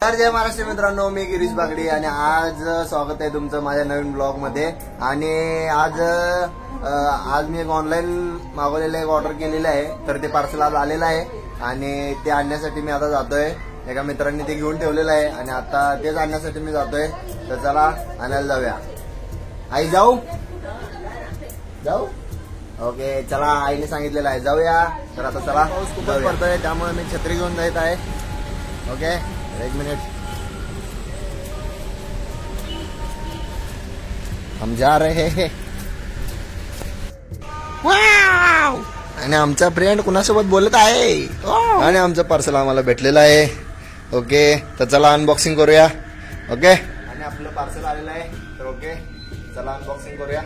तर जय महाराष्ट्र मित्रांनो, मी गिरीश बागडी आणि आज स्वागत आहे तुमचं माझ्या नवीन ब्लॉग मध्ये। आणि आज मी एक ऑनलाईन मागवलेलं एक ऑर्डर केलेलं आहे, तर ते पार्सल आज आलेलं आहे आणि ते आणण्यासाठी मी आता जातोय। एका मित्रांनी ते घेऊन ठेवलेलं आहे आणि आता तेच आणण्यासाठी मी जातोय। तर चला आणायला जाऊया। आई जाऊ जाऊ ओके चला, आईने सांगितलेलं आहे जाऊया। तर आता चला, खूपच पडतोय त्यामुळे मी छत्री घेऊन जात आहे। ओके एक मिनिट, हम जा रहे हैं। आणि आमचा फ्रेंड कुणासोबत बोलत आहे आणि आमचं पार्सल आम्हाला भेटलेलं आहे। ओके तर चला अनबॉक्सिंग करूया। ओके आणि आपलं पार्सल आलेलं आहे, तर ओके चला अनबॉक्सिंग करूया।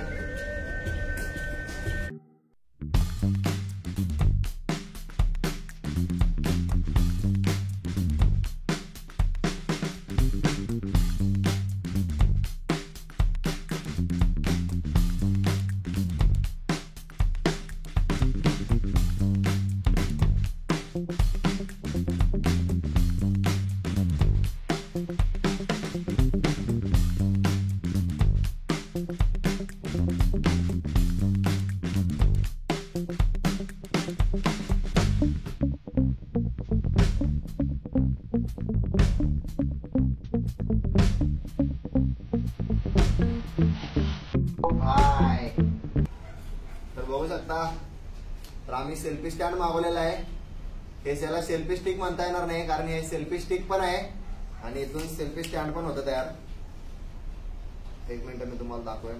हाय, तर बघू शकता, तर आम्ही सेल्फी स्टँड मागवलेला आहे। हे याला सेल्फी स्टिक म्हणता येणार नाही, कारण हे सेल्फी स्टिक पण आहे आणि इथून सेल्फी स्टँड पण होतं तयार। एक मिनिट मी तुम्हाला दाखवेन।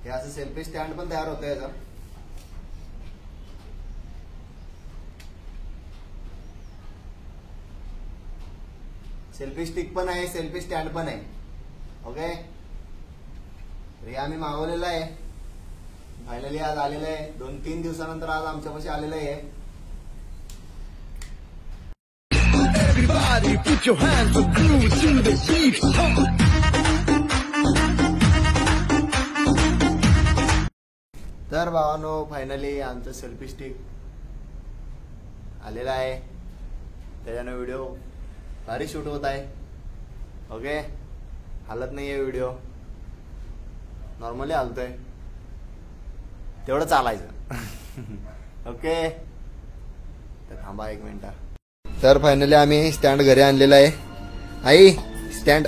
हे असं सेल्फी स्टँड पण तयार होतं याचं। सेल्फी स्टिक पण आहे, सेल्फी स्टँड पण आहे। ओके हे आम्ही मागवलेलं आहे, फायनली आज आलेलं आहे। 2-3 दिवसानंतर आज आमच्यापाशी आलेलं आहे। Everybody put your hands up, groove to the beat. तर भावानो, फायनली आमचं सेल्फी स्टिक आलेला आहे। त्याच्यानं व्हिडिओ भारी शूट होत आहे। ओके हालत नाहीये व्हिडिओ, नॉर्मली हालतोय, तेवढं चालायचं। ओके तर थांबा एक मिनिट। तर फायनली आम्ही स्टँड घरी आणलेला आहे। आई स्टँड,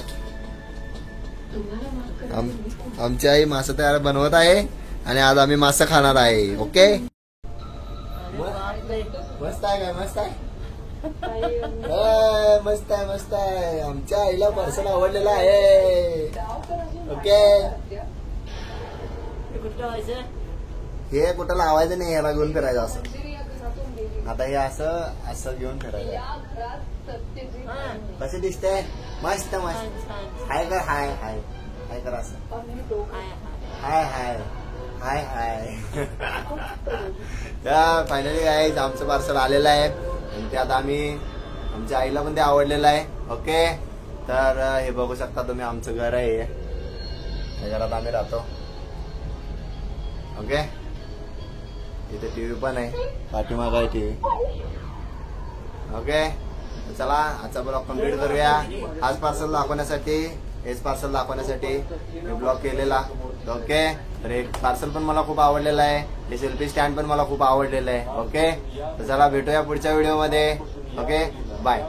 आमची आई मासा तयार बनवत आहे आणि आज आम्ही मासा खाणार आहे। ओके मस्त आहे काय? मस्त आहे, मस्त आहे, मस्त आहे। आमच्या आईला पार्सल आवडलेलं आहे। ओके हे कुठं लावायचं नाही, याला घेऊन फिरायचं असं। आता हे असं असं घेऊन फिरायचं। कसे दिसते? मस्त मस्त। हाय कर, हाय हाय हाय कर असं, हाय हाय हाय हाय। तर फायनली गाईज आमचं पार्सल आलेलं आहे आणि ते आता आम्ही आमच्या आईला पण ते आवडलेलं आहे। ओके तर हे बघू शकता तुम्ही, आमचं घर आहे, या घरात आम्ही राहतो। ओके इथे टीव्ही पण आहे, पाठीमागं आहे टीव्ही। ओके चला आजचा ब्लॉग कम्प्लीट करूया। हाच पार्सल दाखवण्यासाठी, हेच पार्सल दाखवण्यासाठी मी ब्लॉग केलेला। ओके तर एक पार्सल पण मला खूप आवडलेलं आहे, हे सेल्फी स्टँड पण मला खूप आवडलेलं आहे। ओके तर चला भेटूया पुढच्या व्हिडिओ मध्ये। Okay bye.